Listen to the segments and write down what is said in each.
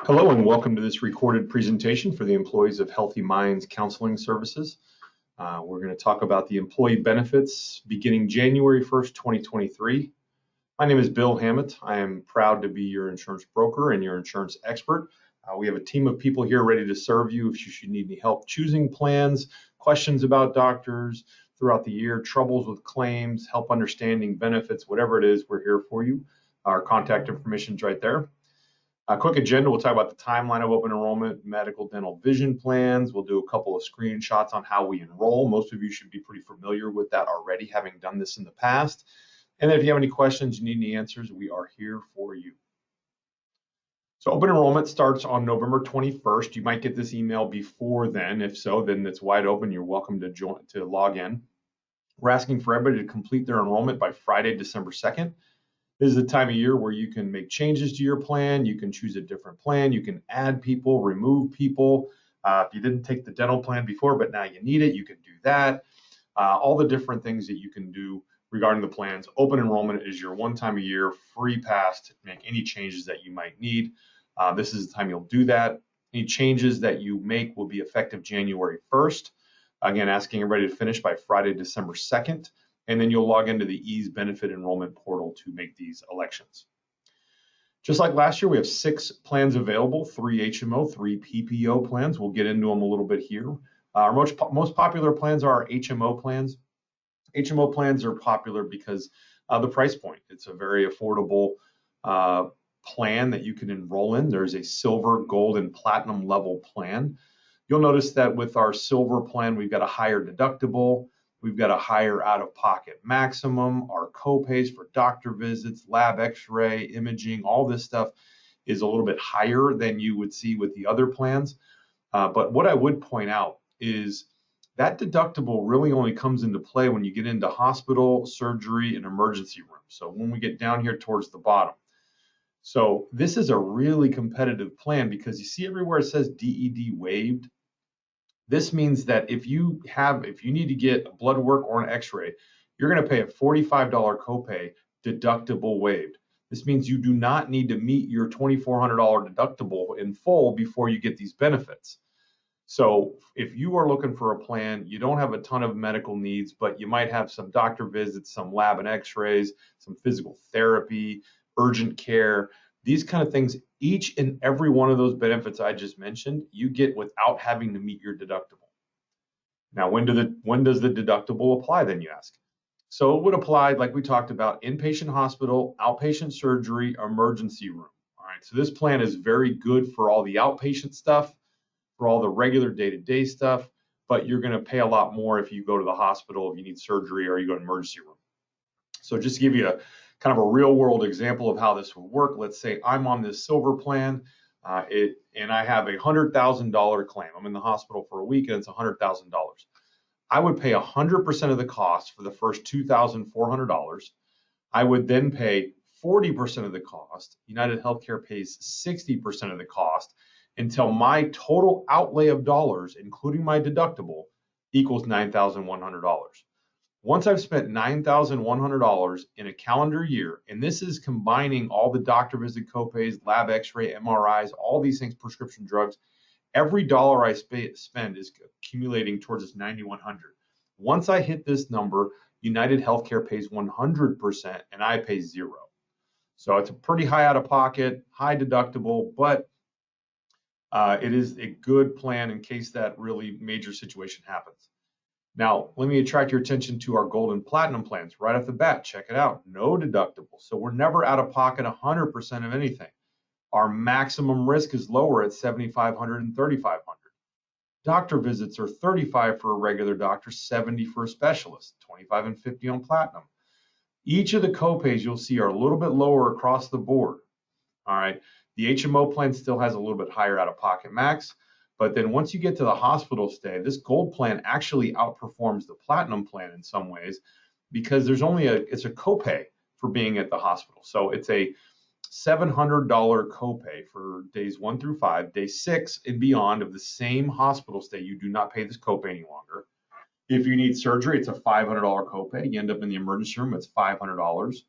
Hello and welcome to this recorded presentation for the employees of Healthy Minds Counseling Services. We're going to talk about the employee benefits beginning January 1st, 2023. My name is Bill Hammett. I am proud to be your insurance broker and your insurance expert. We have a team of people here ready to serve you if you should need any help choosing plans, questions about doctors throughout the year, troubles with claims, help understanding benefits, whatever it is, we're here for you. Our contact information is right there. A quick agenda, we'll talk about the timeline of open enrollment, medical, dental, vision plans. We'll do a couple of screenshots on how we enroll. Most of you should be pretty familiar with that already, having done this in the past. And then if you have any questions, you need any answers, we are here for you. So open enrollment starts on November 21st. You might get this email before then. If so, then it's wide open. You're welcome to log in. We're asking for everybody to complete their enrollment by Friday, December 2nd. This is the time of year where you can make changes to your plan. You can choose a different plan. You can add people, remove people. If you didn't take the dental plan before, but now you need it, you can do that. All the different things that you can do regarding the plans. Open enrollment is your one time a year free pass to make any changes that you might need. This is the time you'll do that. Any changes that you make will be effective January 1st. Again, asking everybody to finish by Friday, December 2nd. And then you'll log into the Ease Benefit Enrollment portal to make these elections. Just like last year, we have 6 plans available, 3 HMO, 3 PPO plans. We'll get into them a little bit here. Our most popular plans are our HMO plans. HMO plans are popular because of the price point. It's a very affordable plan that you can enroll in. There's a silver, gold, and platinum level plan. You'll notice that with our silver plan, we've got a higher deductible. We've got a higher out-of-pocket maximum. Our copays for doctor visits, lab x-ray, imaging, all this stuff is a little bit higher than you would see with the other plans. But what I would point out is that deductible really only comes into play when you get into hospital, surgery, and emergency room. So when we get down here towards the bottom. So this is a really competitive plan because you see everywhere it says DED waived. This means that if you need to get blood work or an x-ray, you're going to pay a $45 copay, deductible waived. This means you do not need to meet your $2,400 deductible in full before you get these benefits. So if you are looking for a plan, you don't have a ton of medical needs, but you might have some doctor visits, some lab and x-rays, some physical therapy, urgent care, these kind of things, each and every one of those benefits I just mentioned, you get without having to meet your deductible. Now, when does the deductible apply then, you ask? So it would apply, like we talked about, inpatient hospital, outpatient surgery, emergency room. All right, so this plan is very good for all the outpatient stuff, for all the regular day-to-day stuff, but you're going to pay a lot more if you go to the hospital, if you need surgery, or you go to emergency room. So just to give you a kind of a real world example of how this would work, let's say I'm on this silver plan and I have a $100,000 claim. I'm in the hospital for a week and it's $100,000. I would pay 100% of the cost for the first $2,400. I would then pay 40% of the cost. United Healthcare pays 60% of the cost until my total outlay of dollars, including my deductible, equals $9,100. Once I've spent $9,100 in a calendar year, and this is combining all the doctor visit copays, lab x-ray, MRIs, all these things, prescription drugs, every dollar I spend is accumulating towards this $9,100. Once I hit this number, United Healthcare pays 100% and I pay 0. So it's a pretty high out of pocket, high deductible, but it is a good plan in case that really major situation happens. Now, let me attract your attention to our gold and platinum plans. Right off the bat, check it out. No deductible. So we're never out of pocket 100% of anything. Our maximum risk is lower at $7,500 and $3,500. Doctor visits are $35 for a regular doctor, $70 for a specialist, $25 and $50 on platinum. Each of the copays you'll see are a little bit lower across the board. All right. The HMO plan still has a little bit higher out of pocket max. But then once you get to the hospital stay, this gold plan actually outperforms the platinum plan in some ways because it's a copay for being at the hospital. So it's a $700 copay for days 1 through 5. Day 6 and beyond of the same hospital stay, you do not pay this copay any longer. If you need surgery, it's a $500 copay. You end up in the emergency room, it's $500.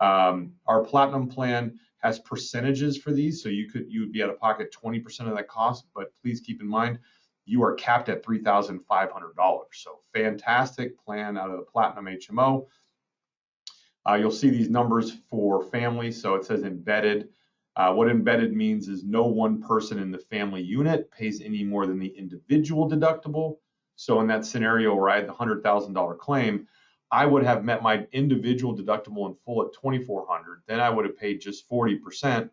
Our platinum plan has percentages for these, so you would be out of pocket 20% of that cost, but please keep in mind you are capped at $3,500. So fantastic plan out of the Platinum HMO. You'll see these numbers for family, so it says embedded. What embedded means is no one person in the family unit pays any more than the individual deductible. So in that scenario where I had the $100,000 claim, I would have met my individual deductible in full at $2,400. Then I would have paid just 40%,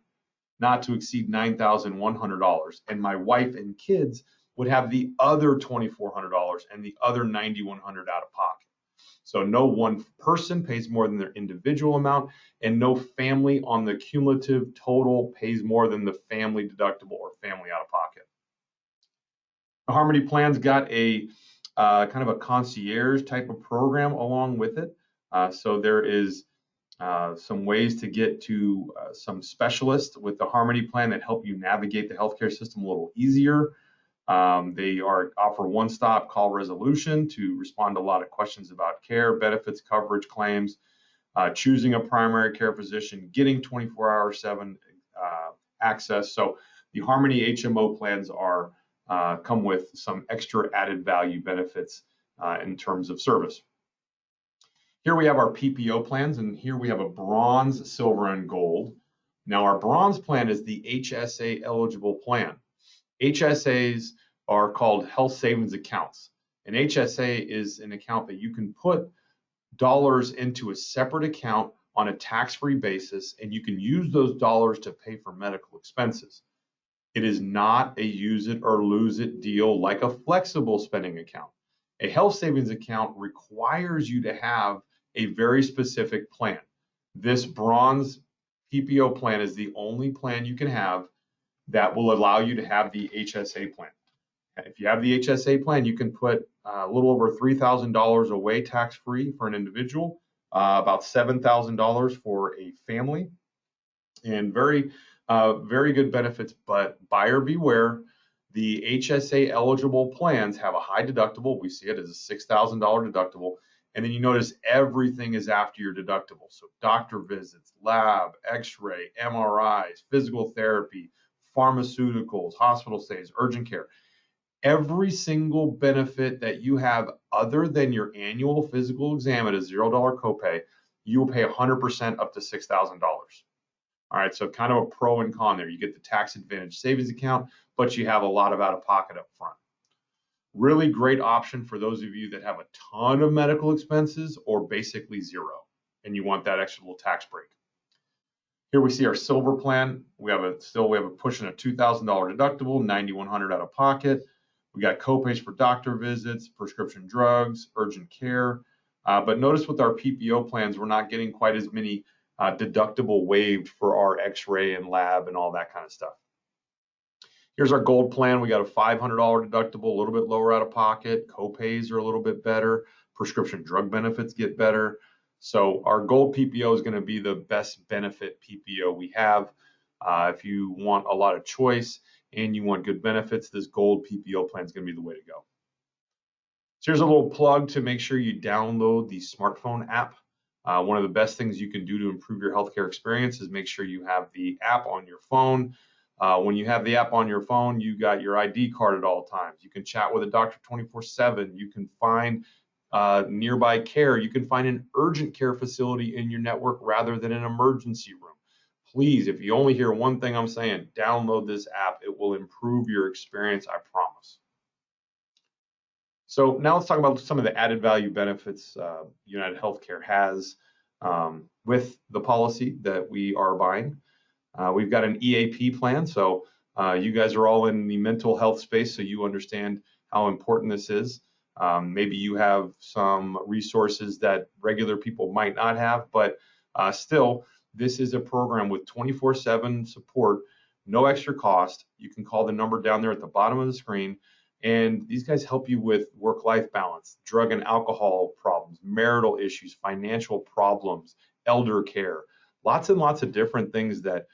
not to exceed $9,100. And my wife and kids would have the other $2,400 and the other $9,100 out of pocket. So no one person pays more than their individual amount, and no family on the cumulative total pays more than the family deductible or family out of pocket. The Harmony plan's got a kind of a concierge type of program along with it. So there is some ways to get to some specialists with the Harmony plan that help you navigate the healthcare system a little easier. They offer one-stop call resolution to respond to a lot of questions about care, benefits, coverage, claims, choosing a primary care physician, getting 24/7 access. So the Harmony HMO plans come with some extra added value benefits in terms of service. Here we have our PPO plans, and here we have a bronze, silver, and gold. Now our bronze plan is the HSA eligible plan. HSAs are called health savings accounts. An HSA is an account that you can put dollars into a separate account on a tax-free basis, and you can use those dollars to pay for medical expenses. It is not a use it or lose it deal like a flexible spending account. A health savings account requires you to have a very specific plan. This bronze PPO plan is the only plan you can have that will allow you to have the HSA plan. If you have the HSA plan, you can put a little over $3,000 away tax-free for an individual, about $7,000 for a family, and very good benefits, but buyer beware. The HSA eligible plans have a high deductible. We see it as a $6,000 deductible. And then you notice everything is after your deductible. So doctor visits, lab, x-ray, MRIs, physical therapy, pharmaceuticals, hospital stays, urgent care. Every single benefit that you have other than your annual physical exam at a $0 copay, you will pay 100% up to $6,000. All right, so kind of a pro and con there. You get the tax advantage savings account, but you have a lot of out of pocket up front. Really great option for those of you that have a ton of medical expenses or basically zero, and you want that extra little tax break. Here we see our silver plan. We have a pushing a $2,000 deductible, $9,100 out of pocket. We got copays for doctor visits, prescription drugs, urgent care. But notice with our PPO plans, we're not getting quite as many deductible waived for our x-ray and lab and all that kind of stuff. Here's our gold plan. We got a $500 deductible, a little bit lower out of pocket. Copays are a little bit better. Prescription drug benefits get better. So our gold PPO is going to be the best benefit PPO we have. If you want a lot of choice and you want good benefits, this gold PPO plan is going to be the way to go. So here's a little plug to make sure you download the smartphone app. One of the best things you can do to improve your healthcare experience is make sure you have the app on your phone. When you have the app on your phone, you got your ID card at all times. You can chat with a doctor 24/7. You can find nearby care. You can find an urgent care facility in your network rather than an emergency room. Please, if you only hear one thing I'm saying, download this app. It will improve your experience, I promise. So now let's talk about some of the added value benefits United Healthcare has with the policy that we are buying. We've got an EAP plan, so you guys are all in the mental health space, so you understand how important this is. Maybe you have some resources that regular people might not have, but still, this is a program with 24/7 support, no extra cost. You can call the number down there at the bottom of the screen, and these guys help you with work-life balance, drug and alcohol problems, marital issues, financial problems, elder care, lots and lots of different things that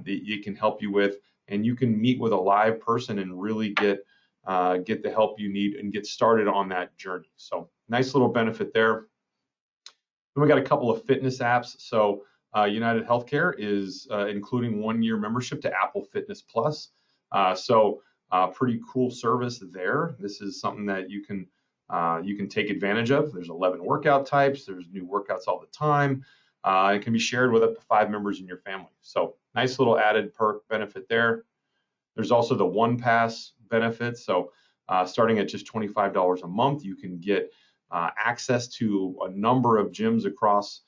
it can help you with, and you can meet with a live person and really get the help you need and get started on that journey. So nice little benefit there. Then we got a couple of fitness apps. So United Healthcare is including 1-year membership to Apple Fitness Plus. Pretty cool service there. This is something that you can take advantage of. There's 11 workout types. There's new workouts all the time. It can be shared with up to 5 members in your family. So nice little added perk benefit there. There's also the One Pass benefit. So starting at just $25 a month, you can get access to a number of gyms across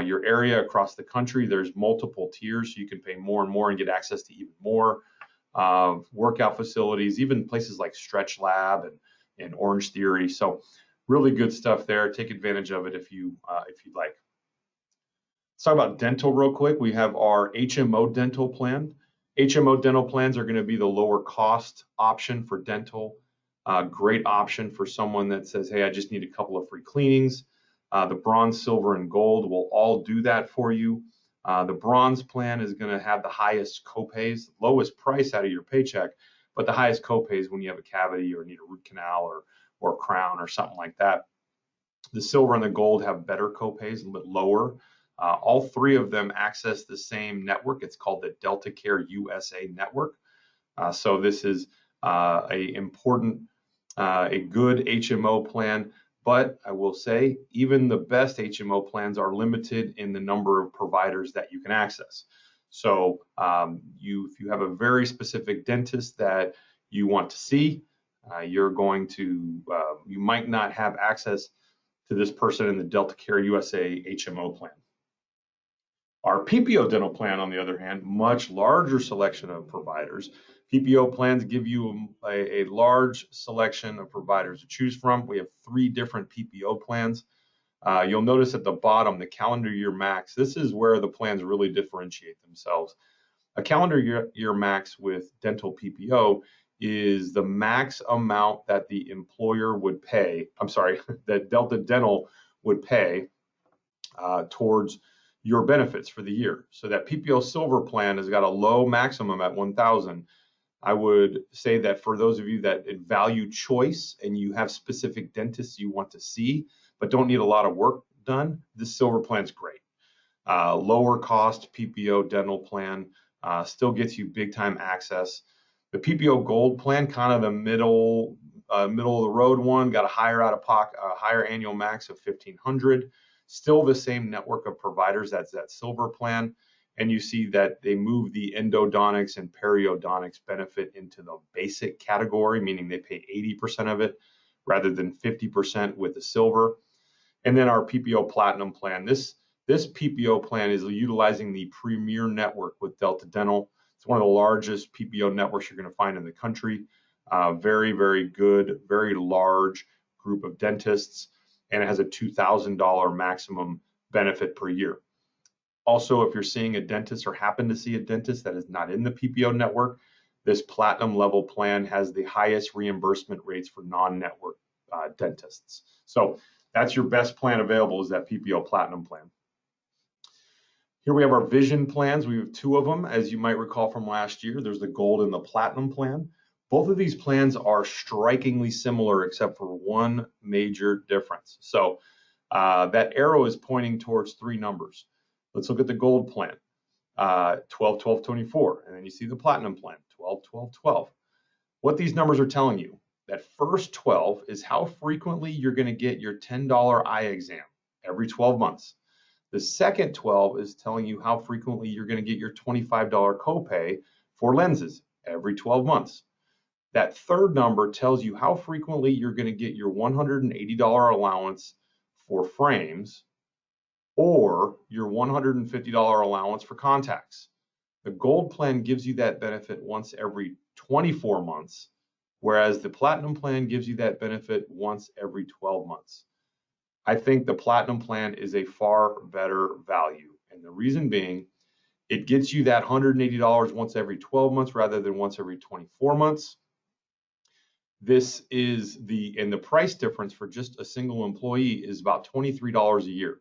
your area, across the country. There's multiple tiers, so you can pay more and more and get access to even more workout facilities, even places like Stretch Lab and Orange Theory. So really good stuff there. Take advantage of it if you'd like. Let's talk about dental real quick. We have our HMO dental plan. HMO dental plans are going to be the lower cost option for dental. Great option for someone that says, hey, I just need a couple of free cleanings. The bronze, silver, and gold will all do that for you. The bronze plan is going to have the highest copays, lowest price out of your paycheck, but the highest copays when you have a cavity or need a root canal or a crown or something like that. The silver and the gold have better copays, a little bit lower. All 3 of them access the same network. It's called the Delta Care USA network. So this is a good HMO plan. But I will say, even the best HMO plans are limited in the number of providers that you can access. So if you have a very specific dentist that you want to see, you might not have access to this person in the Delta Care USA HMO plan. Our PPO dental plan, on the other hand, much larger selection of providers. PPO plans give you a large selection of providers to choose from. We have 3 different PPO plans. You'll notice at the bottom, the calendar year max. This is where the plans really differentiate themselves. A calendar year max with dental PPO is the max amount that the employer would pay, that Delta Dental would pay towards your benefits for the year. So that PPO Silver plan has got a low maximum at $1,000. I would say that for those of you that value choice and you have specific dentists you want to see, but don't need a lot of work done, this Silver plan is great. Lower cost PPO dental plan still gets you big time access. The PPO Gold plan, kind of the middle of the road one, got a higher annual max of $1,500. Still the same network of providers as that Silver plan. And you see that they move the endodontics and periodontics benefit into the basic category, meaning they pay 80% of it rather than 50% with the Silver. And then our PPO Platinum plan. This PPO plan is utilizing the Premier network with Delta Dental. It's one of the largest PPO networks you're going to find in the country. Very, very good, very large group of dentists, and it has a $2,000 maximum benefit per year. Also, if you're seeing a dentist or happen to see a dentist that is not in the PPO network, this Platinum level plan has the highest reimbursement rates for non-network dentists. So that's your best plan available, is that PPO Platinum plan. Here we have our vision plans. We have 2 of them, as you might recall from last year. There's the Gold and the Platinum plan. Both of these plans are strikingly similar except for one major difference. So that arrow is pointing towards 3 numbers. Let's look at the Gold plan, 12, 12, 24, and then you see the Platinum plan, 12, 12, 12. What these numbers are telling you, that first 12 is how frequently you're going to get your $10 eye exam every 12 months. The second 12 is telling you how frequently you're going to get your $25 copay for lenses every 12 months. That third number tells you how frequently you're going to get your $180 allowance for frames or your $150 allowance for contacts. The Gold plan gives you that benefit once every 24 months, whereas the Platinum plan gives you that benefit once every 12 months. I think the Platinum plan is a far better value, and the reason being, it gets you that $180 once every 12 months rather than once every 24 months. This is and the price difference for just a single employee is about $23 a year.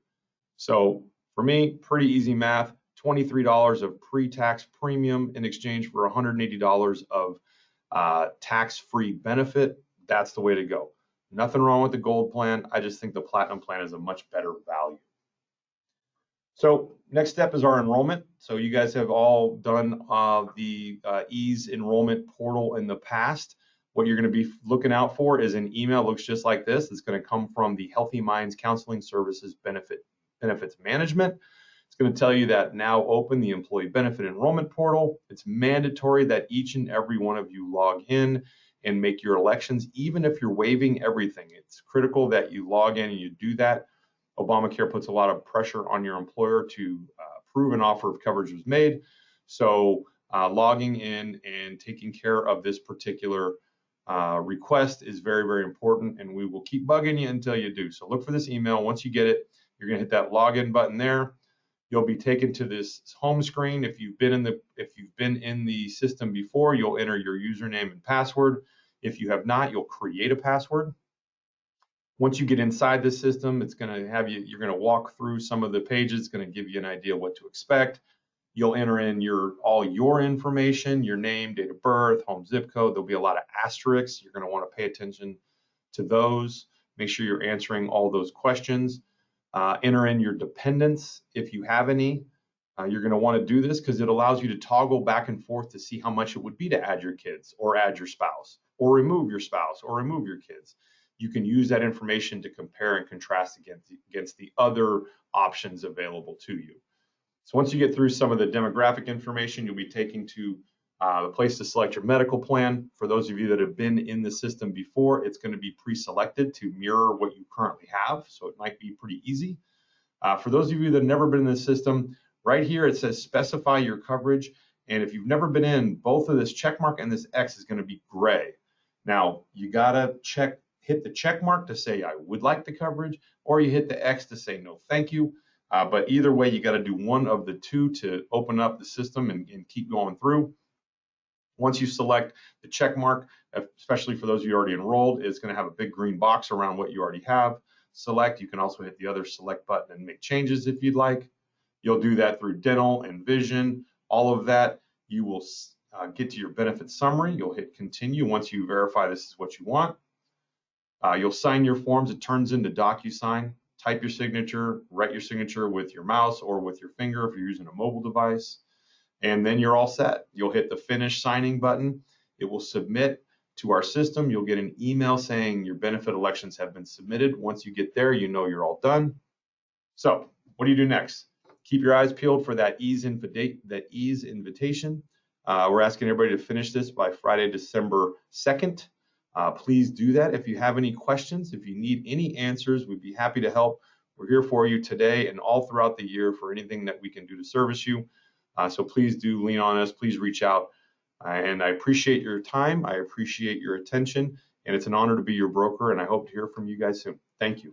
So for me, pretty easy math, $23 of pre-tax premium in exchange for $180 of tax-free benefit. That's the way to go. Nothing wrong with the Gold plan. I just think the Platinum plan is a much better value. So next step is our enrollment. So you guys have all done the EASE enrollment portal in the past. What you're going to be looking out for is an email that looks just like this. It's going to come from the Healthy Minds Counseling Services Benefits Management. It's going to tell you that now open the Employee Benefit Enrollment Portal. It's mandatory that each and every one of you log in and make your elections, even if you're waiving everything. It's critical that you log in and you do that. Obamacare puts a lot of pressure on your employer to prove an offer of coverage was made. So logging in and taking care of this particular request is very, very important, and we will keep bugging you until you do. So look for this email. Once you get it, you're going to hit that login button there. You'll be taken to this home screen. If you've been in the system before, you'll enter your username and password. If you have not, you'll create a password. Once you get inside the system, it's going to have you're going to walk through some of the pages. It's going to give you an idea what to expect. You'll enter in all your information, your name, date of birth, home zip code. There'll be a lot of asterisks. You're going to want to pay attention to those. Make sure you're answering all those questions. Enter in your dependents if you have any. You're going to want to do this because it allows you to toggle back and forth to see how much it would be to add your kids or add your spouse or remove your spouse or remove your kids. You can use that information to compare and contrast against the other options available to you. So once you get through some of the demographic information, you'll be taken to the place to select your medical plan. For those of you that have been in the system before, it's going to be pre-selected to mirror what you currently have, so it might be pretty easy. For those of you that have never been in the system, right here it says specify your coverage, and if you've never been in, both of this check mark and this X is going to be gray. Now, you got to hit the check mark to say I would like the coverage, or you hit the X to say no thank you. But either way, you got to do one of the two to open up the system and keep going through. Once you select the check mark, especially for those of you already enrolled, it's going to have a big green box around what you already have. Select. You can also hit the other select button and make changes if you'd like. You'll do that through dental and vision. All of that, you will get to your benefit summary. You'll hit continue once you verify this is what you want. You'll sign your forms. It turns into DocuSign. Type your signature, write your signature with your mouse or with your finger if you're using a mobile device, and then you're all set. You'll hit the finish signing button. It will submit to our system. You'll get an email saying your benefit elections have been submitted. Once you get there, you know you're all done. So what do you do next? Keep your eyes peeled for that EASE invitation. We're asking everybody to finish this by Friday, December 2nd. Please do that. If you have any questions, if you need any answers, we'd be happy to help. We're here for you today and all throughout the year for anything that we can do to service you. So please do lean on us. Please reach out. And I appreciate your time. I appreciate your attention. And it's an honor to be your broker. And I hope to hear from you guys soon. Thank you.